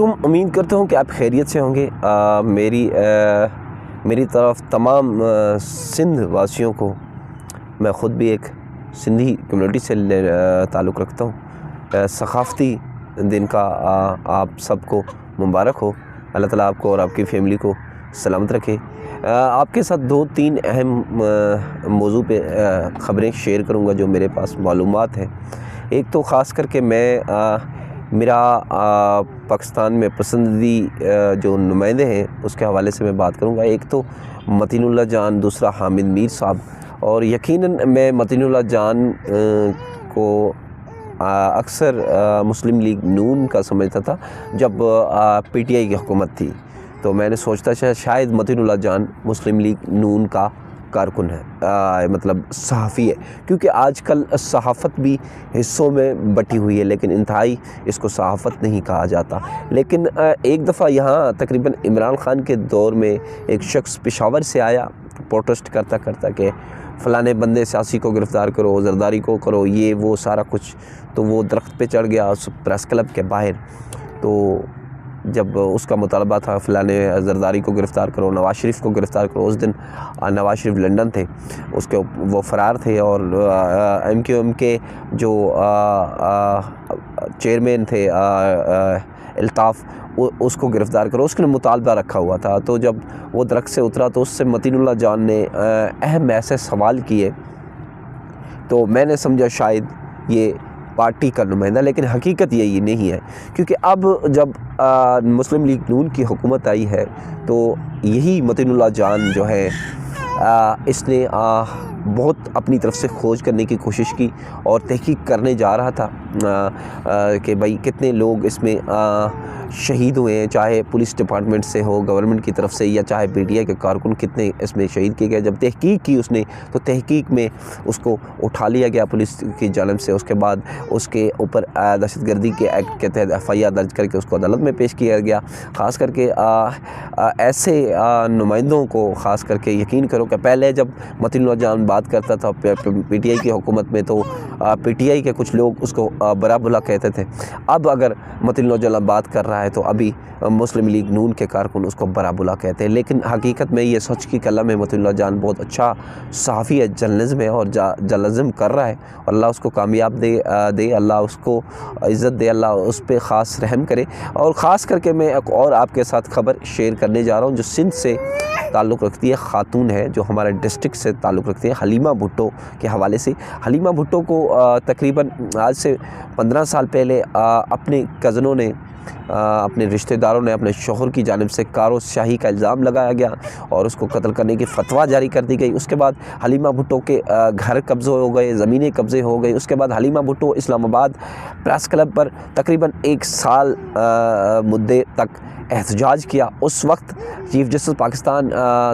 علیکم، امید کرتا ہوں کہ آپ خیریت سے ہوں گے۔ میری طرف تمام سندھ واسیوں کو، میں خود بھی ایک سندھی کمیونٹی سے تعلق رکھتا ہوں، ثقافتی دن کا آپ سب کو مبارک ہو۔ اللہ تعالیٰ آپ کو اور آپ کی فیملی کو سلامت رکھے۔ آپ کے ساتھ 2-3 اہم موضوع پہ خبریں شیئر کروں گا جو میرے پاس معلومات ہیں۔ ایک تو خاص کر کے میرا پاکستان میں پسندیدہ جو نمائندے ہیں اس کے حوالے سے میں بات کروں گا۔ ایک تو متین اللہ جان، دوسرا حامد میر صاحب، اور یقیناً میں متین اللہ جان کو اکثر مسلم لیگ نون کا سمجھتا تھا جب پی ٹی آئی کی حکومت تھی، تو میں نے سوچتا شاید متین اللہ جان مسلم لیگ نون کا کارکن ہے، مطلب صحافی ہے، کیونکہ آج کل صحافت بھی حصوں میں بٹی ہوئی ہے، لیکن انتہائی اس کو صحافت نہیں کہا جاتا۔ لیکن ایک دفعہ یہاں تقریباً عمران خان کے دور میں ایک شخص پشاور سے آیا پروٹیسٹ کرتا کہ فلانے بندے سیاسی کو گرفتار کرو، زرداری کو کرو، یہ وہ سارا کچھ، تو وہ درخت پہ چڑھ گیا اس پریس کلب کے باہر۔ تو جب اس کا مطالبہ تھا فلانے زرداری کو گرفتار کرو، نواز شریف کو گرفتار کرو، اس دن نواز شریف لنڈن تھے، وہ فرار تھے، اور ایم کیو ایم کے جو چیئرمین تھے الطاف، اس کو گرفتار کرو، اس نے مطالبہ رکھا ہوا تھا۔ تو جب وہ درخت سے اترا تو اس سے متین اللہ جان نے اہم ایسے سوال کیے، تو میں نے سمجھا شاید یہ پارٹی کا نمائندہ، لیکن حقیقت یہی نہیں ہے، کیونکہ اب جب مسلم لیگ نون کی حکومت آئی ہے تو یہی متین اللہ جان جو ہے اس نے بہت اپنی طرف سے کھوج کرنے کی کوشش کی اور تحقیق کرنے جا رہا تھا کہ بھائی کتنے لوگ اس میں شہید ہوئے ہیں، چاہے پولیس ڈپارٹمنٹ سے ہو، گورنمنٹ کی طرف سے، یا چاہے پی ٹی آئی کے کارکن کتنے اس میں شہید کیے گئے۔ جب تحقیق کی اس نے تو تحقیق میں اس کو اٹھا لیا گیا پولیس کی جانب سے، اس کے بعد اس کے اوپر دہشت گردی کے ایکٹ کے تحت ایف آئی آر درج کر کے اس کو عدالت میں پیش کیا گیا۔ خاص کر کے ایسے نمائندوں کو خاص کر کے یقین کرو کہ پہلے جب متین اللہ جان بات کرتا تھا پی ٹی آئی کی حکومت میں تو پی ٹی آئی کے کچھ لوگ اس کو برا بھلا کہتے تھے، اب اگر متین اللہ جان بات کر رہا ہے تو ابھی مسلم لیگ نون کے کارکن اس کو برا بھلا کہتے ہیں۔ لیکن حقیقت میں یہ سچ کی قلم ہے، متین اللہ جان بہت اچھا صحافی ہے، جرنلزم ہے اور جرنلزم کر رہا ہے، اللہ اس کو کامیاب دے، اللہ اس کو عزت دے، اللہ اس پہ خاص رحم کرے۔ اور خاص کر کے میں ایک اور آپ کے ساتھ خبر شیئر کرنے جا رہا ہوں جو سندھ سے تعلق رکھتی ہے، خاتون ہے جو ہمارے ڈسٹرکٹ سے تعلق رکھتی ہے، حلیمہ بھٹو کے حوالے سے۔ حلیمہ بھٹو کو تقریباً آج سے 15 سال پہلے اپنے کزنوں نے، اپنے رشتہ داروں نے اپنے شوہر کی جانب سے کارو شاہی کا الزام لگایا گیا اور اس کو قتل کرنے کی فتویٰ جاری کر دی گئی۔ اس کے بعد حلیمہ بھٹو کے گھر قبضے ہو گئے، زمینیں قبضے ہو گئی۔ اس کے بعد حلیمہ بھٹو اسلام آباد پریس کلب پر تقریباً 1 سال مدے تک احتجاج کیا۔ اس وقت چیف جسٹس پاکستان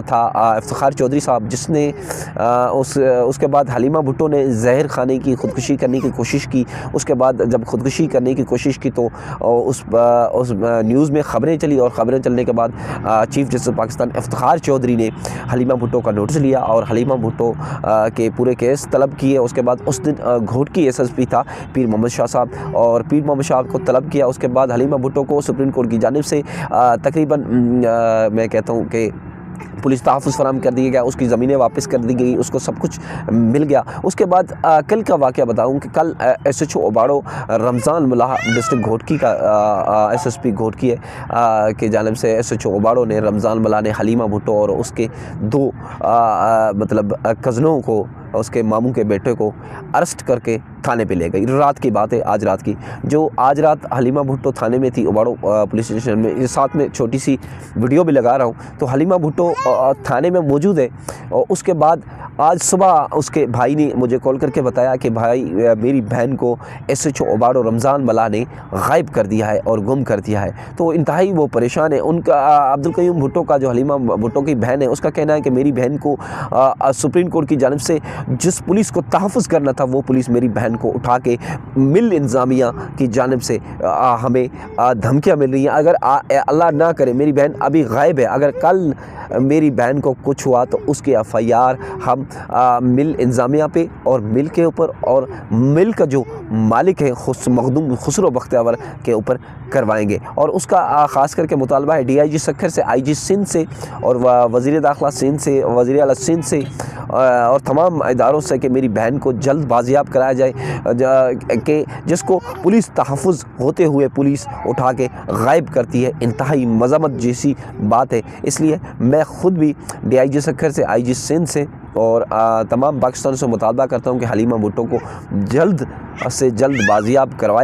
تھا افتخار چودھری صاحب، جس نے اس کے بعد حلیمہ بھٹو نے زہر کھانے کی خودکشی کرنے کی کوشش کی۔ اس کے بعد جب خودکشی کرنے کی کوشش کی تو اس نیوز میں خبریں چلی، اور خبریں چلنے کے بعد چیف جسٹس پاکستان افتخار چودھری نے حلیمہ بھٹو کا نوٹس لیا اور حلیمہ بھٹو کے پورے کیس طلب کیے۔ اس کے بعد اس دن گھوٹکی ایس ایس پی تھا پیر محمد شاہ صاحب، اور پیر محمد شاہ کو طلب کیا۔ اس کے بعد حلیمہ بھٹو کو سپریم کورٹ کی جانب سے تقریباً میں کہتا ہوں کہ پولیس تحفظ فراہم کر دیا گیا، اس کی زمینیں واپس کر دی گئی، اس کو سب کچھ مل گیا۔ اس کے بعد کل کا واقعہ بتاؤں کہ کل ایس ایچ او اوباڑو رمضان ملا ڈسٹرکٹ گھوٹکی کا ایس ایس پی گھوٹکی ہے کی جانب سے ایس ایچ او اوباڑو نے، رمضان ملا نے حلیمہ بھٹو اور اس کے 2 مطلب کزنوں کو، اس کے ماموں کے بیٹے کو ارسٹ کر کے تھانے پہ لے گئی۔ رات کی بات ہے، آج رات کی، جو آج رات حلیمہ بھٹو تھانے میں تھی اوباڑو پولیس اسٹیشن میں۔ یہ ساتھ میں چھوٹی سی ویڈیو بھی لگا رہا ہوں، تو حلیمہ بھٹو تھانے میں موجود ہے۔ اور اس کے بعد آج صبح اس کے بھائی نے مجھے کال کر کے بتایا کہ بھائی میری بہن کو ایس ایچ او اوباڑو رمضان ملا نے غائب کر دیا ہے اور گم کر دیا ہے۔ تو انتہائی وہ پریشان ہے۔ ان کا عبدالقیوم بھٹو کا، جو حلیمہ بھٹو کی بہن ہے، اس کا کہنا ہے کہ میری بہن کو سپریم کورٹ کی جانب سے جس پولیس کو تحفظ کرنا تھا وہ پولیس میری بہن بہن کو اٹھا کے مل انتظامیہ کی جانب سے ہمیں دھمکیاں مل رہی ہیں. اگر اللہ نہ کرے میری بہن ابھی غائب ہے, اگر کل میری بہن کو کچھ ہوا تو اس کی FIR ہم مل انتظامیہ پہ اور مل کے اوپر اور مل کا جو مالک ہے مخدوم خسرو بختیور کے اوپر کروائیں گے. اور اس کا خاص کر کے مطالبہ ہے DIG سکھر سے, IG سندھ سے اور وزیر داخلہ سندھ سے, وزیر اعلیٰ سندھ سے اور تمام اداروں سے کہ میری بہن کو جلد بازیاب کرایا جائے کہ جس کو پولیس تحفظ ہوتے ہوئے پولیس اٹھا کے غائب کرتی ہے. انتہائی مذمت جیسی بات ہے. اس لیے میں خود بھی DIG سکھر سے, IG سندھ سے اور تمام پاکستان سے مطالبہ کرتا ہوں کہ حلیمہ بھٹو کو جلد سے جلد بازیاب کروائے.